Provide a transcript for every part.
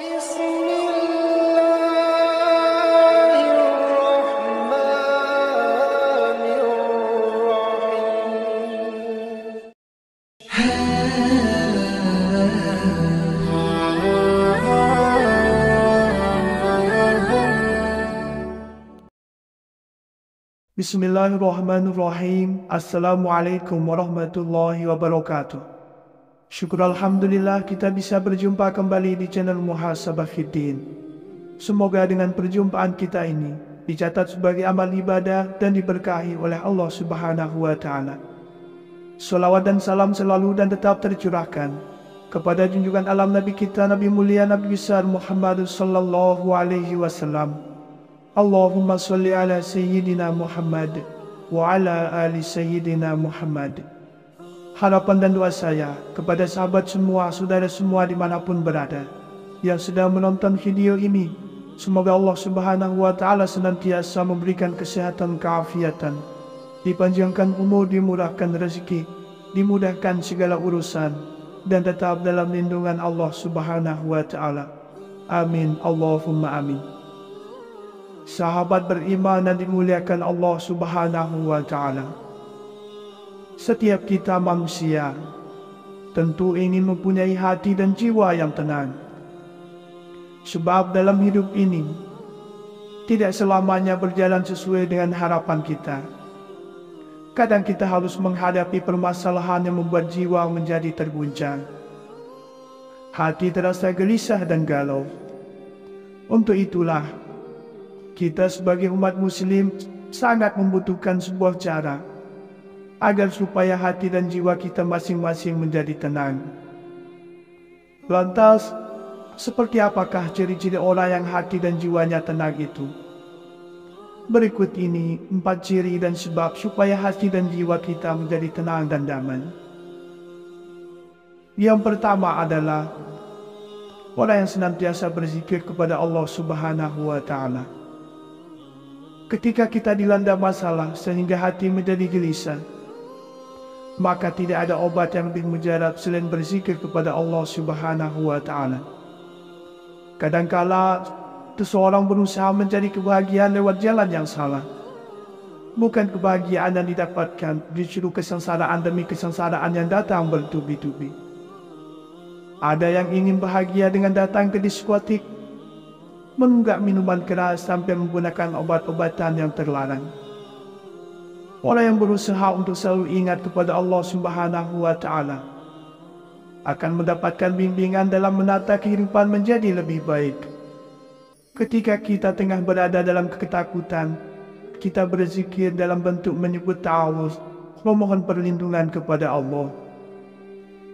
Bismillahirrahmanirrahim. Bismillahirrahmanirrahim. Assalamualaikum warahmatullahi wabarakatuh. Syukur Alhamdulillah kita bisa berjumpa kembali di channel Muhasabah Fiddin. Semoga dengan perjumpaan kita ini dicatat sebagai amal ibadah dan diberkahi oleh Allah Subhanahu wa Ta'ala. Salawat dan salam selalu dan tetap tercurahkan kepada junjungan alam Nabi kita, Nabi mulia, Nabi besar Muhammad sallallahu alaihi wasallam. Allahumma salli ala Sayyidina Muhammad wa ala ali Sayyidina Muhammad. Harapan dan doa saya kepada sahabat semua, saudara semua dimanapun berada yang sedang menonton video ini, semoga Allah Subhanahu wa Ta'ala senantiasa memberikan kesehatan, keafiatan, dipanjangkan umur, dimurahkan rezeki, dimudahkan segala urusan, dan tetap dalam lindungan Allah Subhanahu wa Ta'ala. Amin, Allahumma amin. Sahabat beriman dan dimuliakan Allah Subhanahu wa Ta'ala, setiap kita manusia tentu ingin mempunyai hati dan jiwa yang tenang. Sebab dalam hidup ini tidak selamanya berjalan sesuai dengan harapan kita. Kadang kita harus menghadapi permasalahan yang membuat jiwa menjadi terguncang. Hati terasa gelisah dan galau. Untuk itulah kita sebagai umat muslim sangat membutuhkan sebuah cara agar supaya hati dan jiwa kita masing-masing menjadi tenang. Lantas, seperti apakah ciri-ciri orang yang hati dan jiwanya tenang itu? Berikut ini 4 ciri dan sebab supaya hati dan jiwa kita menjadi tenang dan damai. Yang pertama adalah orang yang senantiasa berzikir kepada Allah Subhanahu wa Ta'ala. Ketika kita dilanda masalah sehingga hati menjadi gelisah, maka tidak ada obat yang lebih mujarab selain berzikir kepada Allah Subhanahu wa Ta'ala. Kadangkala seseorang berusaha mencari kebahagiaan lewat jalan yang salah. Bukan kebahagiaan yang didapatkan, justru kesengsaraan demi kesengsaraan yang datang bertubi-tubi. Ada yang ingin bahagia dengan datang ke diskotik, menunggak minuman keras sampai menggunakan obat-obatan yang terlarang. Orang yang berusaha untuk selalu ingat kepada Allah Subhanahu wa Ta'ala akan mendapatkan bimbingan dalam menata kehidupan menjadi lebih baik. Ketika kita tengah berada dalam ketakutan, kita berzikir dalam bentuk menyebut ta'awuz, memohon perlindungan kepada Allah.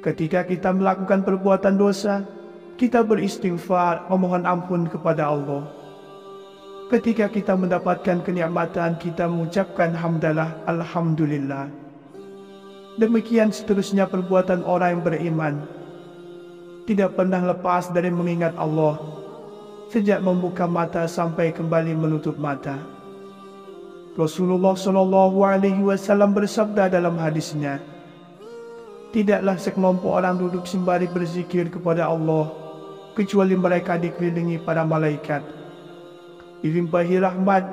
Ketika kita melakukan perbuatan dosa, kita beristighfar, memohon ampun kepada Allah. Ketika kita mendapatkan kenikmatan, kita mengucapkan hamdalah, alhamdulillah. Demikian seterusnya perbuatan orang yang beriman, tidak pernah lepas dari mengingat Allah, sejak membuka mata sampai kembali menutup mata. Rasulullah SAW bersabda dalam hadisnya, tidaklah sekelompok orang duduk sembari berzikir kepada Allah, kecuali mereka dikelilingi para malaikat, dilimpahi rahmat,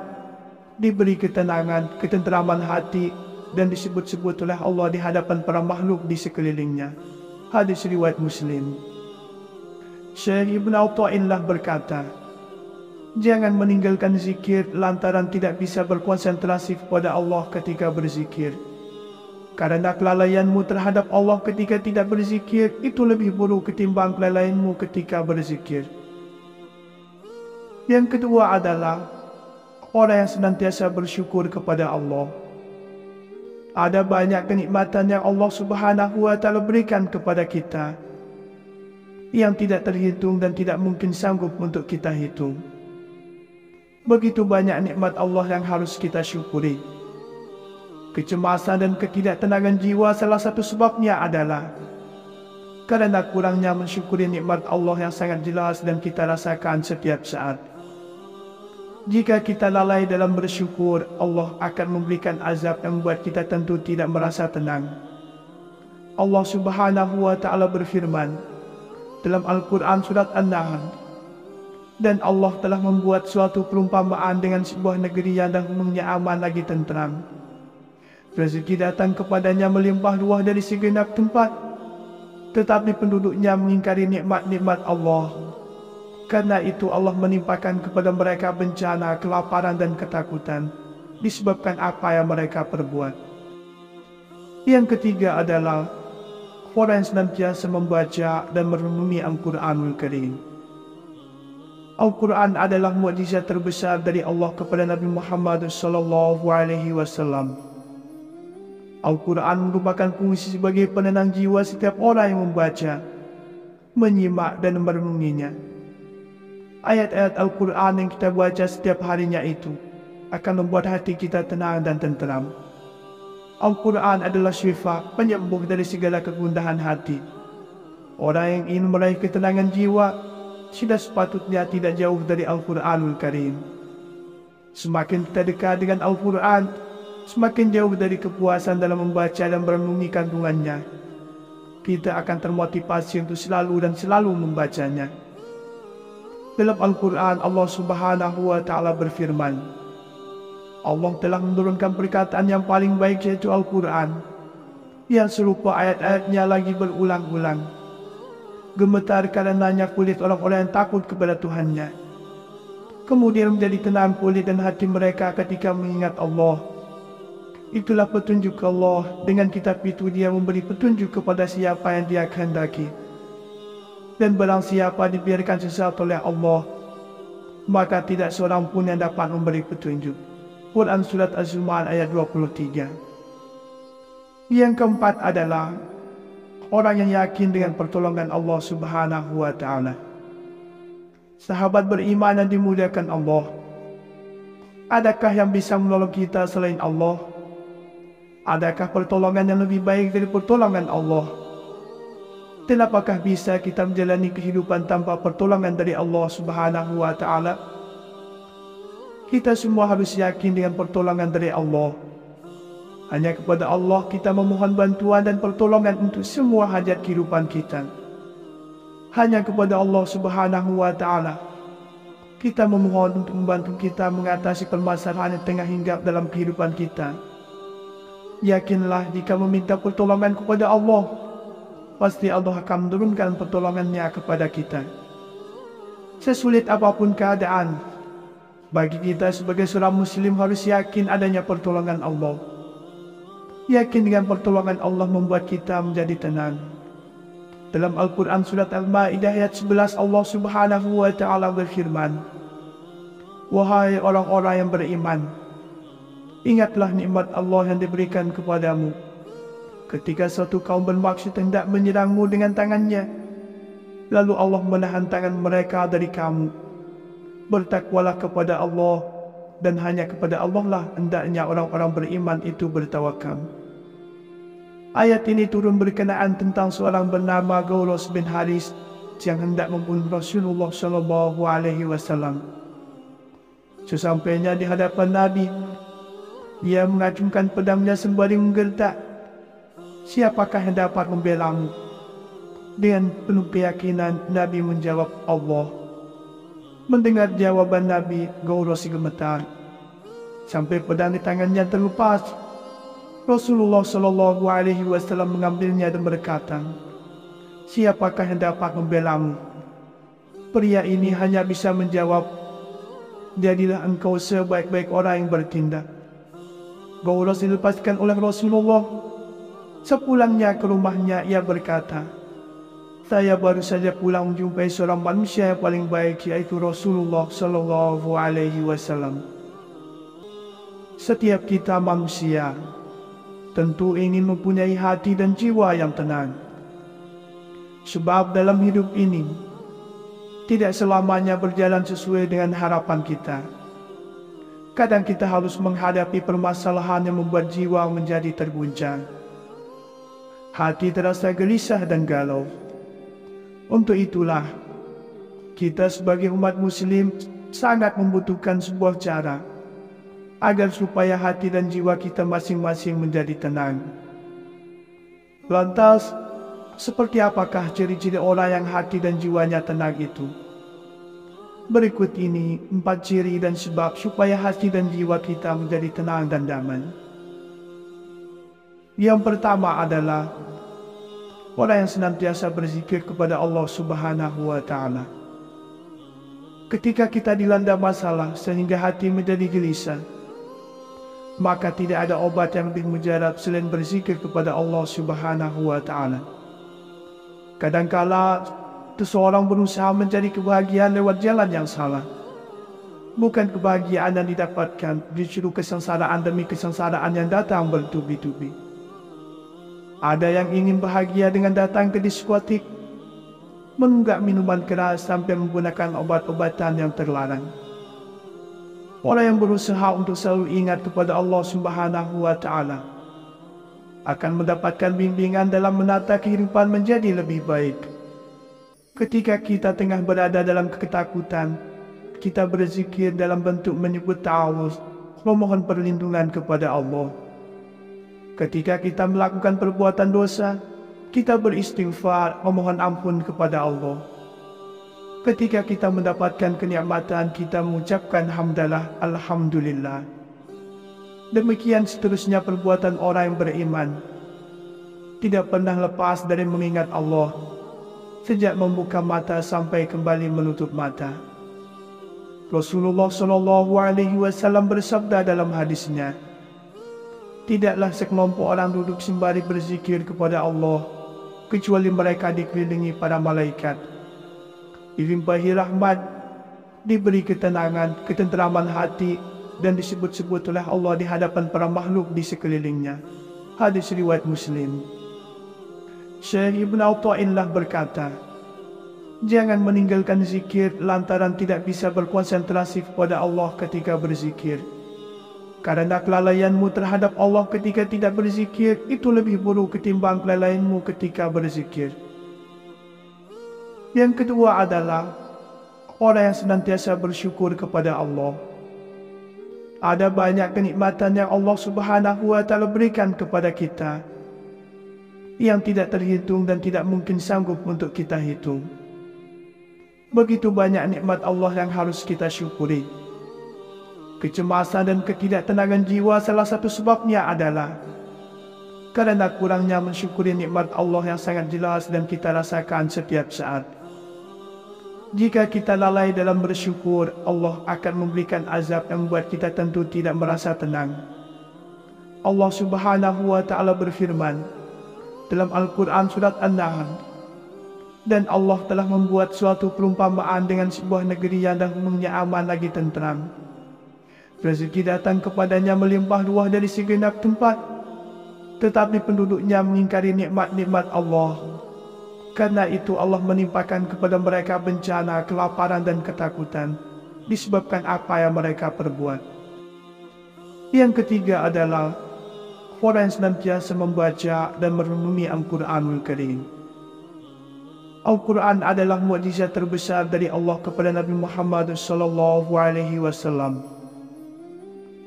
diberi ketenangan, ketenteraman hati, dan disebut-sebut oleh Allah di hadapan para makhluk di sekelilingnya. Hadis riwayat Muslim. Syekh Ibn Atha'illah berkata, jangan meninggalkan zikir lantaran tidak bisa berkonsentrasi kepada Allah ketika berzikir. Karena kelalaianmu terhadap Allah ketika tidak berzikir itu lebih buruk ketimbang kelalaianmu ketika berzikir. Yang kedua adalah orang yang senantiasa bersyukur kepada Allah. Ada banyak kenikmatan yang Allah Subhanahu wa Ta'ala berikan kepada kita yang tidak terhitung dan tidak mungkin sanggup untuk kita hitung. Begitu banyak nikmat Allah yang harus kita syukuri. Kecemasan dan ketidaktenangan jiwa salah satu sebabnya adalah karena kurangnya mensyukuri nikmat Allah yang sangat jelas dan kita rasakan setiap saat. Jika kita lalai dalam bersyukur, Allah akan memberikan azab yang membuat kita tentu tidak merasa tenang. Allah Subhanahu wa Ta'ala berfirman dalam Al-Quran surat An-Nahl Dan Allah telah membuat suatu perumpamaan dengan sebuah negeri yang dahulunya aman lagi tentram. Rezeki datang kepadanya melimpah ruah dari segenap tempat, tetapi penduduknya mengingkari nikmat-nikmat Allah. Karena itu Allah menimpakan kepada mereka bencana, kelaparan dan ketakutan, disebabkan apa yang mereka perbuat. Yang ketiga adalah orang yang senantiasa membaca dan merenungi Al-Quranul Karim. Al-Quran adalah mukjizat terbesar dari Allah kepada Nabi Muhammad SAW. Al-Quran merupakan fungsi sebagai penenang jiwa setiap orang yang membaca, menyimak dan merenunginya. Ayat-ayat Al-Quran yang kita baca setiap harinya itu akan membuat hati kita tenang dan tenteram. Al-Quran adalah syifa, penyembuh dari segala kegundahan hati. Orang yang ingin meraih ketenangan jiwa sudah sepatutnya tidak jauh dari Al-Quranul Karim. Semakin kita dekat dengan Al-Quran, semakin jauh dari kepuasan dalam membaca dan merenungi kandungannya. Kita akan termotivasi untuk selalu dan selalu membacanya. Dalam Al-Quran, Allah Subhanahu wa Ta'ala berfirman, Allah telah menurunkan perkataan yang paling baik, yaitu Al-Quran, yang serupa ayat-ayatnya lagi berulang-ulang. Gemetar karenanya kulit orang-orang yang takut kepada Tuhannya. Kemudian menjadi tenang kulit dan hati mereka ketika mengingat Allah. Itulah petunjuk Allah. Dengan kitab itu Dia memberi petunjuk kepada siapa yang Dia kehendaki. Dan barang siapa dibiarkan sesat oleh Allah, maka tidak seorang pun yang dapat memberi petunjuk. Quran Surat Az-Zumar ayat 23. Yang keempat adalah orang yang yakin dengan pertolongan Allah Subhanahu wa Ta'ala. Sahabat beriman yang dimuliakan Allah, adakah yang bisa menolong kita selain Allah? Adakah pertolongan yang lebih baik dari pertolongan Allah? Dan apakah bisa kita menjalani kehidupan tanpa pertolongan dari Allah Subhanahu wa Ta'ala? Kita semua harus yakin dengan pertolongan dari Allah. Hanya kepada Allah kita memohon bantuan dan pertolongan untuk semua hajat kehidupan kita. Hanya kepada Allah Subhanahu wa Ta'ala kita memohon untuk membantu kita mengatasi permasalahan yang tengah hinggap dalam kehidupan kita. Yakinlah jika meminta pertolongan kepada Allah, pasti Allah akan menurunkan pertolongannya kepada kita. Sesulit apapun keadaan, bagi kita sebagai seorang Muslim harus yakin adanya pertolongan Allah. Yakin dengan pertolongan Allah membuat kita menjadi tenang. Dalam Al-Quran Surat Al-Ma'idah ayat 11, Allah Subhanahu wa Ta'ala berfirman, wahai orang-orang yang beriman, ingatlah nikmat Allah yang diberikan kepadamu ketika suatu kaum bermaksud hendak menyerangmu dengan tangannya, lalu Allah menahan tangan mereka dari kamu. Bertakwalah kepada Allah, dan hanya kepada Allah lah hendaknya orang-orang beriman itu bertawakal. Ayat ini turun berkenaan tentang seorang bernama Gauros bin Haris yang hendak membunuh Rasulullah SAW. Sesampainya di hadapan Nabi, dia mengacungkan pedangnya sembari menggertak, siapakah yang dapat membelamu? Dengan penuh keyakinan Nabi menjawab, Allah. Mendengar jawaban Nabi, Gauros gemetar sampai pedang di tangannya terlepas. Rasulullah SAW mengambilnya dan berkata, siapakah yang dapat membelamu? Pria ini hanya bisa menjawab, jadilah engkau sebaik-baik orang yang bertindak. Gauros dilepaskan oleh Rasulullah. Sepulangnya ke rumahnya, ia berkata, saya baru saja pulang menjumpai seorang manusia yang paling baik, yaitu Rasulullah SAW. Setiap kita manusia tentu ingin mempunyai hati dan jiwa yang tenang. Sebab dalam hidup ini tidak selamanya berjalan sesuai dengan harapan kita. Kadang kita harus menghadapi permasalahan yang membuat jiwa menjadi terguncang. Hati terasa gelisah dan galau. Untuk itulah, kita sebagai umat muslim sangat membutuhkan sebuah cara agar supaya hati dan jiwa kita masing-masing menjadi tenang. Lantas, seperti apakah ciri-ciri orang yang hati dan jiwanya tenang itu? Berikut ini 4 ciri dan sebab supaya hati dan jiwa kita menjadi tenang dan damai. Yang pertama adalah orang yang senantiasa berzikir kepada Allah Subhanahu wa Ta'ala. Ketika kita dilanda masalah sehingga hati menjadi gelisah, maka tidak ada obat yang lebih mujarab selain berzikir kepada Allah Subhanahu wa Ta'ala. Kadangkala seseorang berusaha mencari kebahagiaan lewat jalan yang salah. Bukan kebahagiaan yang didapatkan, justru kesengsaraan demi kesengsaraan yang datang bertubi-tubi. Ada yang ingin bahagia dengan datang ke diskotik, menunggak minuman keras sampai menggunakan obat-obatan yang terlarang. Orang yang berusaha untuk selalu ingat kepada Allah Subhanahu wa Ta'ala akan mendapatkan bimbingan dalam menata kehidupan menjadi lebih baik. Ketika kita tengah berada dalam ketakutan, kita berzikir dalam bentuk menyebut ta'awuz, memohon perlindungan kepada Allah. Ketika kita melakukan perbuatan dosa, kita beristighfar, memohon ampun kepada Allah. Ketika kita mendapatkan kenikmatan, kita mengucapkan hamdalah, alhamdulillah. Demikian seterusnya perbuatan orang yang beriman. Tidak pernah lepas dari mengingat Allah, sejak membuka mata sampai kembali menutup mata. Rasulullah SAW bersabda dalam hadisnya, tidaklah sekelompok orang duduk sembari berzikir kepada Allah, kecuali mereka dikelilingi para malaikat, dilimpahi rahmat, diberi ketenangan, ketenteraman hati, dan disebut-sebut oleh Allah di hadapan para makhluk di sekelilingnya. Hadis riwayat Muslim. Syekh Ibn Atha'illah berkata, jangan meninggalkan zikir lantaran tidak bisa berkonsentrasi kepada Allah ketika berzikir. Karena kelalaianmu terhadap Allah ketika tidak berzikir itu lebih buruk ketimbang kelalaianmu ketika berzikir. Yang kedua adalah orang yang senantiasa bersyukur kepada Allah. Ada banyak kenikmatan yang Allah Subhanahu wa Ta'ala berikan kepada kita yang tidak terhitung dan tidak mungkin sanggup untuk kita hitung. Begitu banyak nikmat Allah yang harus kita syukuri. Kecemasan dan ketidaktenangan jiwa salah satu sebabnya adalah karena kurangnya mensyukuri nikmat Allah yang sangat jelas dan kita rasakan setiap saat. Jika kita lalai dalam bersyukur, Allah akan memberikan azab yang membuat kita tentu tidak merasa tenang. Allah Subhanahu wa Ta'ala berfirman dalam Al-Quran surat An-Nahl, dan Allah telah membuat suatu perumpamaan dengan sebuah negeri yang dahulunya aman lagi tentram. Rezeki datang kepadanya melimpah ruah dari segenap tempat, tetapi penduduknya mengingkari nikmat-nikmat Allah. Karena itu Allah menimpakan kepada mereka bencana, kelaparan dan ketakutan disebabkan apa yang mereka perbuat. Yang ketiga adalah orang yang senantiasa membaca dan merenungi Al-Quranul Karim. Al-Quran adalah mukjizat terbesar dari Allah kepada Nabi Muhammad SAW.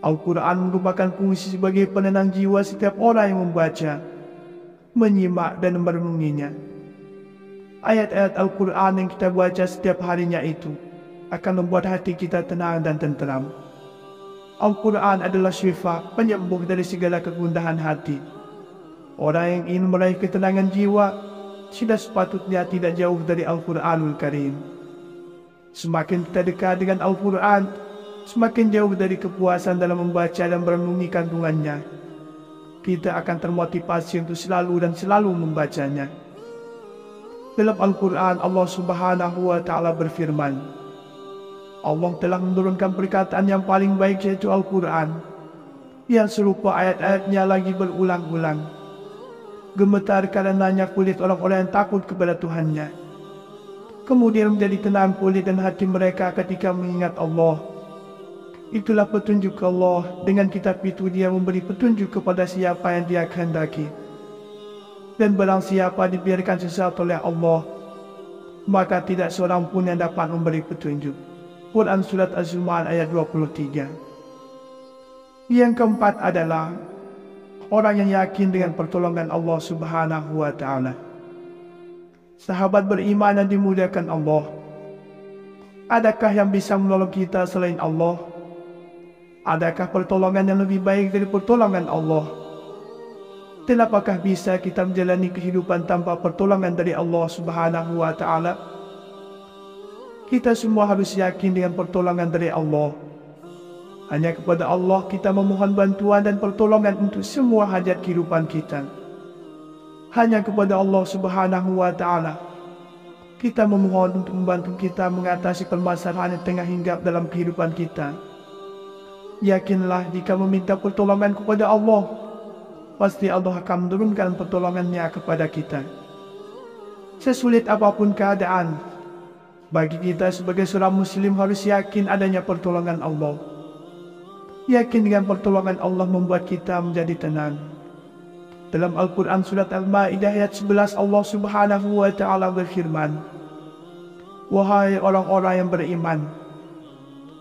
Al-Quran merupakan fungsi sebagai penenang jiwa setiap orang yang membaca, menyimak dan merenunginya. Ayat-ayat Al-Quran yang kita baca setiap harinya itu akan membuat hati kita tenang dan tenteram. Al-Quran adalah syifa, penyembuh dari segala kegundahan hati. Orang yang ingin meraih ketenangan jiwa sudah sepatutnya tidak jauh dari Al-Quranul Karim. Semakin kita dekat dengan Al-Quran, semakin jauh dari kepuasan dalam membaca dan merenungi kandungannya. Kita akan termotivasi untuk selalu dan selalu membacanya. Dalam Al-Quran, Allah Subhanahu wa Ta'ala berfirman, Allah telah menurunkan perkataan yang paling baik yaitu Al-Quran, yang serupa ayat-ayatnya lagi berulang-ulang. Gemetar karenanya kulit orang-orang yang takut kepada Tuhannya. Kemudian menjadi tenang kulit dan hati mereka ketika mengingat Allah. Itulah petunjuk Allah, dengan kitab itu Dia memberi petunjuk kepada siapa yang Dia kehendaki. Dan barang siapa dibiarkan sesat oleh Allah, maka tidak seorang pun yang dapat memberi petunjuk. Quran Surat Az-Zumar ayat 23. Yang keempat adalah orang yang yakin dengan pertolongan Allah Subhanahu wa Ta'ala. Sahabat beriman yang dimuliakan Allah, Adakah yang bisa menolong kita selain Allah? Adakah pertolongan yang lebih baik dari pertolongan Allah? Dan apakah bisa kita menjalani kehidupan tanpa pertolongan dari Allah Subhanahu wa Ta'ala? Kita semua harus yakin dengan pertolongan dari Allah. Hanya kepada Allah kita memohon bantuan dan pertolongan untuk semua hajat kehidupan kita. Hanya kepada Allah Subhanahu wa Ta'ala kita memohon untuk membantu kita mengatasi permasalahan yang tengah hinggap dalam kehidupan kita. Yakinlah jika meminta pertolongan kepada Allah, pasti Allah akan menurunkan pertolongannya kepada kita. Sesulit apapun keadaan, bagi kita sebagai seorang muslim harus yakin adanya pertolongan Allah. Yakin dengan pertolongan Allah membuat kita menjadi tenang. Dalam Al-Quran surat Al-Ma'idah ayat 11 Allah Subhanahu wa Ta'ala berfirman, "Wahai orang-orang yang beriman,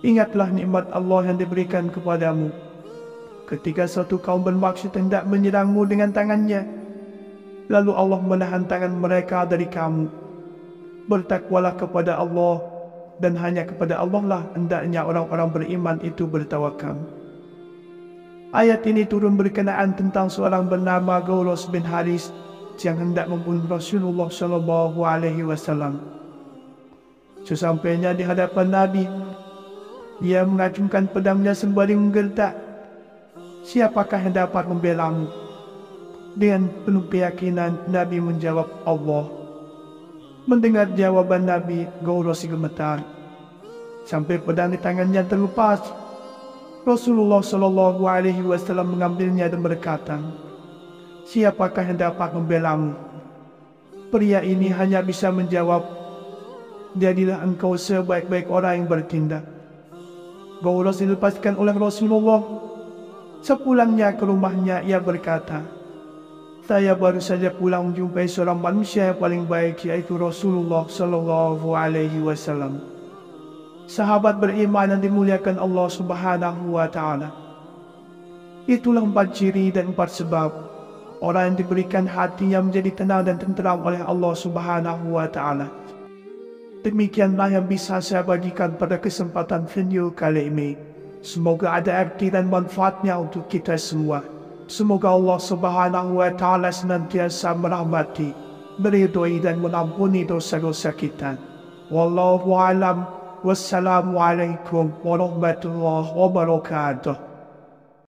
ingatlah nikmat Allah yang diberikan kepadamu. Ketika suatu kaum bermaksud hendak menyerangmu dengan tangannya, lalu Allah menahan tangan mereka dari kamu. Bertakwalah kepada Allah, dan hanya kepada Allah lah hendaknya orang-orang beriman itu bertawakal." Ayat ini turun berkenaan tentang seorang bernama Gaulos bin Haris yang hendak membunuh Rasulullah SAW. Sesampainya di hadapan Nabi, ia mengacungkan pedangnya sembari menggertak, "Siapakah yang dapat membelamu?" Dengan penuh keyakinan Nabi menjawab, "Allah." Mendengar jawaban Nabi, Gaulos gemetar sampai pedang di tangannya terlepas. Rasulullah SAW mengambilnya dan berkata, "Siapakah yang dapat membelamu?" Pria ini hanya bisa menjawab, "Jadilah engkau sebaik-baik orang yang bertindak." Gaulos dilepaskan oleh Rasulullah. Sepulangnya ke rumahnya, ia berkata, "Saya baru saja pulang menjumpai seorang manusia yang paling baik, yaitu Rasulullah SAW." Sahabat beriman yang dimuliakan Allah Subhanahu wa Ta'ala, itulah 4 ciri dan 4 sebab orang yang diberikan hati yang menjadi tenang dan tenteram oleh Allah Subhanahu wa Ta'ala. Demikianlah yang bisa saya bagikan pada kesempatan video kali ini. Semoga ada arti dan manfaatnya untuk kita semua. Semoga Allah Subhanahu wa Ta'ala senantiasa merahmati, meridhoi dan mengampuni dosa-dosa kita. Wallahu a'lam. Wassalamualaikum warahmatullahi wabarakatuh.